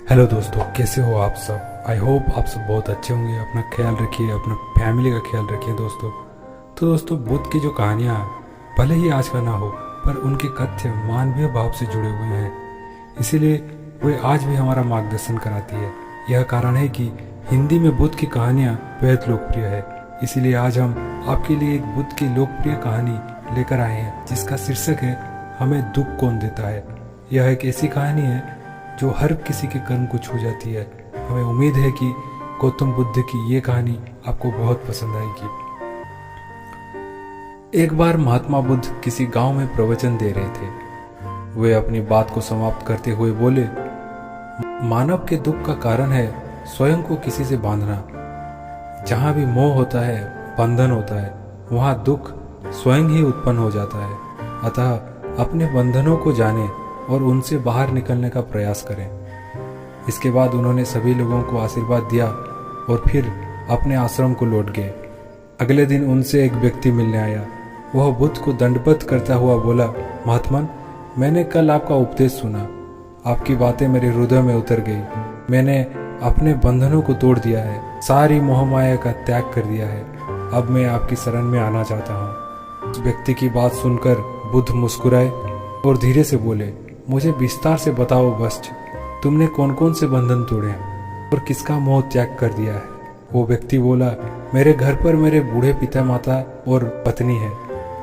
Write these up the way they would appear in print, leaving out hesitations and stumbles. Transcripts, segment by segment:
Hello दोस्तों, कैसे हो आप सब। आई होप आप सब बहुत अच्छे होंगे। अपना ख्याल रखिए, अपना फैमिली का ख्याल रखिए दोस्तों। तो दोस्तों, बुद्ध की जो कहानियाँ भले ही आज का ना हो, पर उनके कथ्य मानवीय भाव से जुड़े हुए हैं, इसीलिए वे आज भी हमारा मार्गदर्शन कराती है। यह कारण है कि हिंदी में बुद्ध की कहानियाँ बेहद लोकप्रिय है। इसीलिए आज हम आपके लिए एक बुद्ध की लोकप्रिय कहानी लेकर आए हैं, जिसका शीर्षक है हमें दुख कौन देता है। यह एक ऐसी कहानी है जो हर किसी के कर्म को छू जाती है। हमें उम्मीद है कि गौतम बुद्ध की ये कहानी आपको बहुत पसंद आएगी। एक बार महात्मा बुद्ध किसी गांव में प्रवचन दे रहे थे। वे अपनी बात को समाप्त करते हुए बोले, मानव के दुख का कारण है स्वयं को किसी से बांधना। जहां भी मोह होता है, बंधन होता है, वहां दुख स्वयं ही उत्पन्न हो जाता है। अतः अपने बंधनों को जाने और उनसे बाहर निकलने का प्रयास करें। इसके बाद उन्होंने सभी लोगों को आशीर्वाद दिया और फिर अपने आश्रम को लौट गए। अगले दिन उनसे एक व्यक्ति मिलने आया। वह बुद्ध को दंडवत करता हुआ बोला, महात्मन, मैंने कल आपका उपदेश सुना। आपकी बातें मेरे हृदय में उतर गई। मैंने अपने बंधनों को तोड़ दिया है, सारी मोहमाया का त्याग कर दिया है। अब मैं आपकी शरण में आना चाहता हूँ। उस व्यक्ति की बात सुनकर बुद्ध मुस्कुराए और धीरे से बोले, मुझे विस्तार से बताओ वत्स, तुमने कौन कौन से बंधन तोड़े हैं और किसका मोह त्याग कर दिया है। वो व्यक्ति बोला, मेरे घर पर मेरे बूढ़े पिता माता और पत्नी है।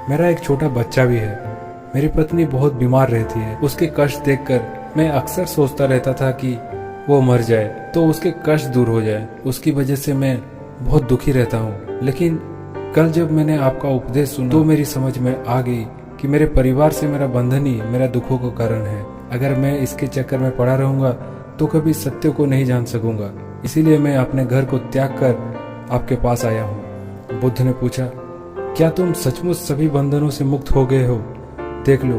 मेरा एक छोटा बच्चा भी है। मेरी पत्नी बहुत बीमार रहती है। उसके कष्ट देखकर मैं अक्सर सोचता रहता था कि वो मर जाए तो उसके कष्ट दूर हो जाए। उसकी वजह से मैं बहुत दुखी रहता हूँ। लेकिन कल जब मैंने आपका उपदेश सुना तो मेरी समझ में आ गई कि मेरे परिवार से मेरा बंधन ही मेरा दुखों का कारण है। अगर मैं इसके चक्कर में पड़ा रहूंगा तो कभी सत्य को नहीं जान सकूंगा। इसीलिए मैं अपने घर को त्याग कर आपके पास आया हूँ। बुद्ध ने पूछा, क्या तुम सचमुच सभी बंधनों से मुक्त हो गए हो? देख लो,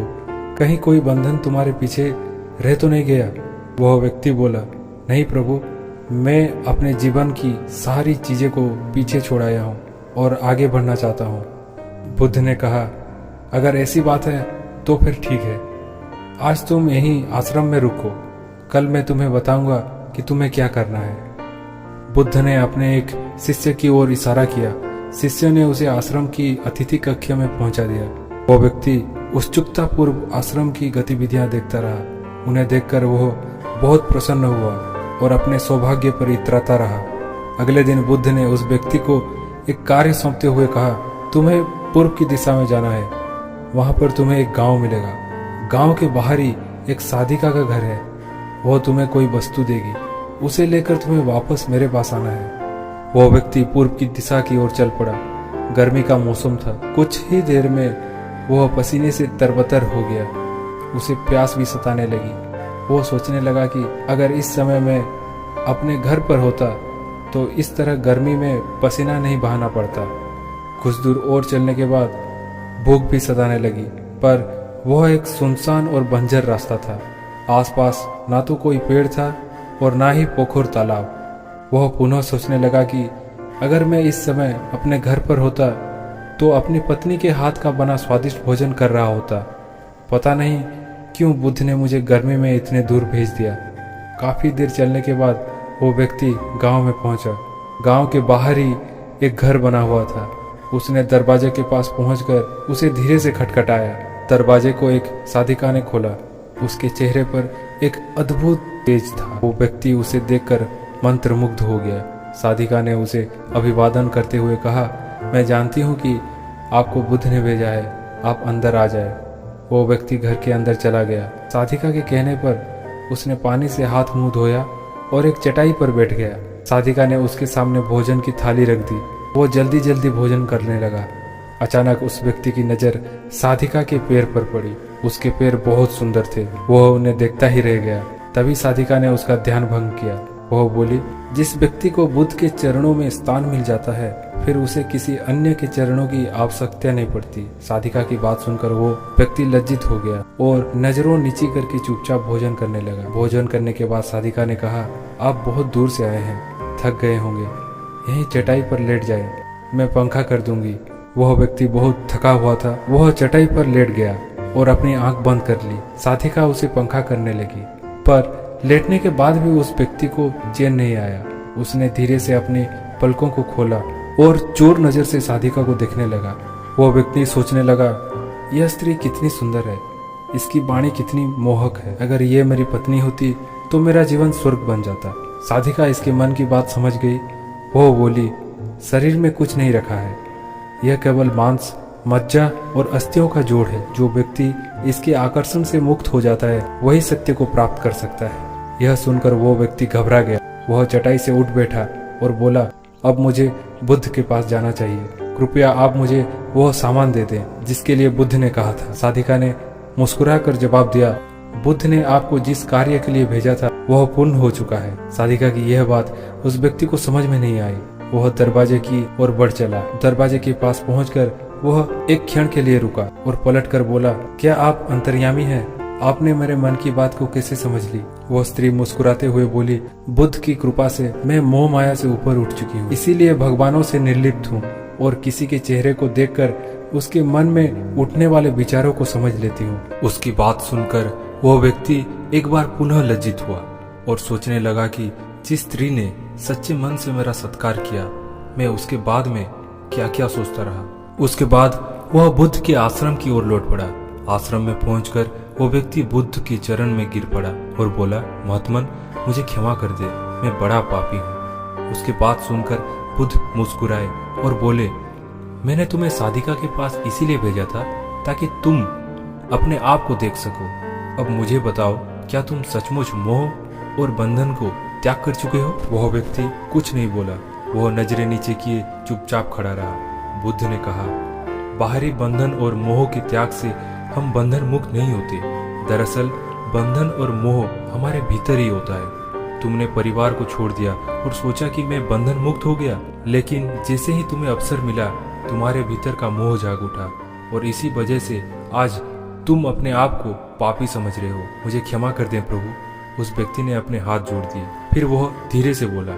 कहीं कोई बंधन तुम्हारे पीछे रह तो नहीं गया। वह व्यक्ति बोला, नहीं प्रभु, मैं अपने जीवन की सारी चीजें को पीछे छोड़ाया हूँ और आगे बढ़ना चाहता हूँ। बुद्ध ने कहा, अगर ऐसी बात है तो फिर ठीक है। आज तुम यहीं आश्रम में रुको। कल मैं तुम्हें बताऊंगा कि तुम्हें क्या करना है। बुद्ध ने अपने एक शिष्य की ओर इशारा किया। शिष्य ने उसे आश्रम की अतिथि कक्ष में पहुंचा दिया। वो व्यक्ति उत्सुकता पूर्व आश्रम की गतिविधियां देखता रहा। उन्हें देखकर वह बहुत प्रसन्न हुआ और अपने सौभाग्य पर इतराता रहा। अगले दिन बुद्ध ने उस व्यक्ति को एक कार्य सौंपते हुए कहा, तुम्हें पूर्व की दिशा में जाना है। वहां पर तुम्हें एक गांव मिलेगा। गांव के बाहर ही एक साधिका का घर है। वह तुम्हें कोई वस्तु देगी। उसे लेकर तुम्हें वापस मेरे पास आना है। वह व्यक्ति पूर्व की दिशा की ओर चल पड़ा। गर्मी का मौसम था। कुछ ही देर में वह पसीने से तरबतर हो गया। उसे प्यास भी सताने लगी। वह सोचने लगा कि अगर इस समय मैं अपने घर पर होता तो इस तरह गर्मी में पसीना नहीं बहाना पड़ता। कुछ दूर और चलने के बाद भूख भी सताने लगी, पर वह एक सुनसान और बंजर रास्ता था। आसपास ना तो कोई पेड़ था और ना ही पोखर तालाब। वह पुनः सोचने लगा कि अगर मैं इस समय अपने घर पर होता तो अपनी पत्नी के हाथ का बना स्वादिष्ट भोजन कर रहा होता। पता नहीं क्यों बुद्ध ने मुझे गर्मी में इतने दूर भेज दिया। काफी देर चलने के बाद वो व्यक्ति गांव में पहुंचा। गांव के बाहर ही एक घर बना हुआ था। उसने दरवाजे के पास पहुंचकर उसे धीरे से खटखटाया। दरवाजे को एक साधिका ने खोला। उसके चेहरे पर एक अद्भुत तेज था। वो व्यक्ति उसे देखकर मंत्रमुग्ध हो गया। साधिका ने उसे अभिवादन करते हुए कहा, मैं जानती हूँ कि आपको बुद्ध ने भेजा है, आप अंदर आ जाए। वो व्यक्ति घर के अंदर चला गया। साधिका के कहने पर उसने पानी से हाथ मुंह धोया और एक चटाई पर बैठ गया। साधिका ने उसके सामने भोजन की थाली रख दी। वो जल्दी जल्दी भोजन करने लगा। अचानक उस व्यक्ति की नजर साधिका के पैर पर पड़ी। उसके पैर बहुत सुंदर थे। वह उन्हें देखता ही रह गया। तभी साधिका ने उसका ध्यान भंग किया। वह बोली, जिस व्यक्ति को बुद्ध के चरणों में स्थान मिल जाता है फिर उसे किसी अन्य के चरणों की आवश्यकता नहीं पड़ती। साधिका की बात सुनकर वो व्यक्ति लज्जित हो गया और नजरों नीची करके चुपचाप भोजन करने लगा। भोजन करने के बाद साधिका ने कहा, आप बहुत दूर से आए हैं, थक गए होंगे, यहीं चटाई पर लेट जाए, मैं पंखा कर दूंगी। वह व्यक्ति बहुत थका हुआ था। वह चटाई पर लेट गया और अपनी आंख बंद कर ली। साधिका उसे पंखा करने लगी, पर लेटने के बाद भी उस व्यक्ति को चैन नहीं आया। उसने धीरे से अपने पलकों को खोला और चोर नजर से साधिका को देखने लगा। वो व्यक्ति सोचने लगा, यह स्त्री कितनी सुंदर है, इसकी वाणी कितनी मोहक है। अगर ये मेरी पत्नी होती तो मेरा जीवन स्वर्ग बन जाता। साधिका इसके मन की बात समझ गई। वो बोली, शरीर में कुछ नहीं रखा है, यह केवल मांस, मज्जा और अस्थियों का जोड़ है। जो व्यक्ति इसके आकर्षण से मुक्त हो जाता है वही सत्य को प्राप्त कर सकता है। यह सुनकर वो व्यक्ति घबरा गया। वह चटाई से उठ बैठा और बोला, अब मुझे बुद्ध के पास जाना चाहिए। कृपया आप मुझे वह सामान दे दें जिसके लिए बुद्ध ने कहा था। साधिका ने मुस्कुराकर जवाब दिया, बुद्ध ने आपको जिस कार्य के लिए भेजा था वह पूर्ण हो चुका है। साधिका की यह बात उस व्यक्ति को समझ में नहीं आई। वह दरवाजे की ओर बढ़ चला। दरवाजे के पास पहुंचकर वह एक क्षण के लिए रुका और पलटकर बोला, क्या आप अंतर्यामी हैं? आपने मेरे मन की बात को कैसे समझ ली? वह स्त्री मुस्कुराते हुए बोली, बुद्ध की कृपा से मैं मोह माया से ऊपर उठ चुकी हूँ, इसीलिए भगवानों से निर्लिप्त हूँ और किसी के चेहरे को देखकर उसके मन में उठने वाले विचारों को समझ लेती हूँ। उसकी बात सुनकर वह व्यक्ति एक बार पुनः लज्जित हुआ और सोचने लगा कि जिस स्त्री ने सच्चे मन से मेरा सत्कार किया, मैं उसके बाद में क्या क्या सोचता रहा। उसके बाद वह बुद्ध के आश्रम की ओर लौट पड़ा। आश्रम में पहुंचकर वो व्यक्ति बुद्ध के चरण में गिर पड़ा और बोला, महात्मन, मुझे क्षमा कर दे, मैं बड़ा पापी हूँ। उसकी बात सुनकर बुद्ध मुस्कुराए और बोले, मैंने तुम्हें साधिका के पास इसीलिए भेजा था ताकि तुम अपने आप को देख सको। अब मुझे बताओ, क्या तुम सचमुच मोह और बंधन को त्याग कर चुके हो? वह व्यक्ति कुछ नहीं बोला। वह नजरें नीचे किए चुपचाप खड़ा रहा। बुद्ध ने कहा, बाहरी बंधन और मोह के त्याग से हम बंधन मुक्त नहीं होते। दरअसल बंधन और मोह हमारे भीतर ही होता है। तुमने परिवार को छोड़ दिया और सोचा कि मैं बंधन मुक्त हो गया, लेकिन जैसे ही तुम्हें अवसर मिला तुम्हारे भीतर का मोह जाग उठा और इसी वजह से आज तुम अपने आप को पापी समझ रहे हो। मुझे क्षमा कर दें प्रभु। उस व्यक्ति ने अपने हाथ जोड़ दिए। फिर वह धीरे से बोला,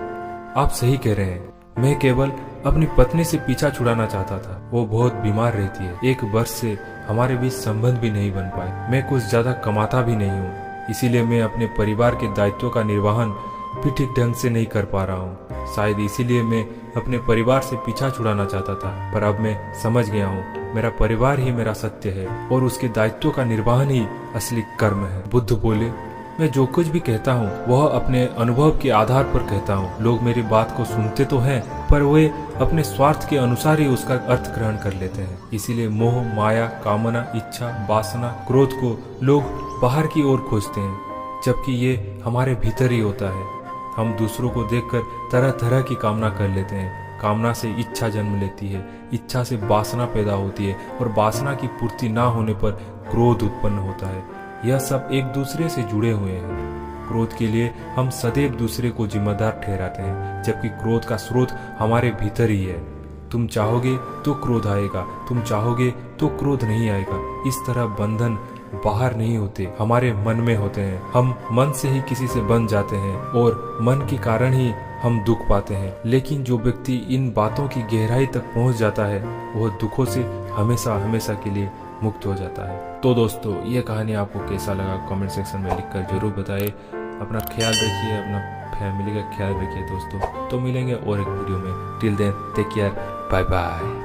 आप सही कह रहे हैं, मैं केवल अपनी पत्नी से पीछा छुड़ाना चाहता था। वो बहुत बीमार रहती है। 1 वर्ष से हमारे बीच संबंध भी नहीं बन पाए। मैं कुछ ज्यादा कमाता भी नहीं हूँ, इसीलिए मैं अपने परिवार के दायित्वों का निर्वहन भी ठीक ढंग से नहीं कर पा रहा हूँ। शायद इसीलिए मैं अपने परिवार से पीछा छुड़ाना चाहता था, पर अब मैं समझ गया हूँ, मेरा परिवार ही मेरा सत्य है और उसके दायित्वों का निर्वहन ही असली कर्म है। बुद्ध बोले, मैं जो कुछ भी कहता हूँ वह अपने अनुभव के आधार पर कहता हूँ। लोग मेरी बात को सुनते तो हैं, पर वे अपने स्वार्थ के अनुसार ही उसका अर्थ ग्रहण कर लेते हैं। इसीलिए मोह, माया, कामना, इच्छा, वासना, क्रोध को लोग बाहर की ओर खोजते हैं, जबकि ये हमारे भीतर ही होता है। हम दूसरों को देखकर तरह तरह की कामना कर लेते हैं। कामना से इच्छा जन्म लेती है, इच्छा से वासना पैदा होती है और वासना की पूर्ति ना होने पर क्रोध उत्पन्न होता है। यह सब एक दूसरे से जुड़े हुए हैं। क्रोध के लिए हम सदैव दूसरे को जिम्मेदार ठहराते हैं, जबकि क्रोध का स्रोत हमारे भीतर ही है। तुम चाहोगे तो क्रोध आएगा, तुम चाहोगे तो क्रोध नहीं आएगा। इस तरह बंधन बाहर नहीं होते, हमारे मन में होते हैं। हम मन से ही किसी से बंध जाते हैं और मन के कारण ही हम दुख पाते हैं। लेकिन जो व्यक्ति इन बातों की गहराई तक पहुंच जाता है वह दुखों से हमेशा हमेशा के लिए मुक्त हो जाता है। तो दोस्तों, ये कहानी आपको कैसा लगा कमेंट सेक्शन में लिखकर जरूर बताइए। अपना ख्याल रखिए, अपना फैमिली का ख्याल रखिए दोस्तों। तो मिलेंगे और एक वीडियो में। Till then take care, bye bye.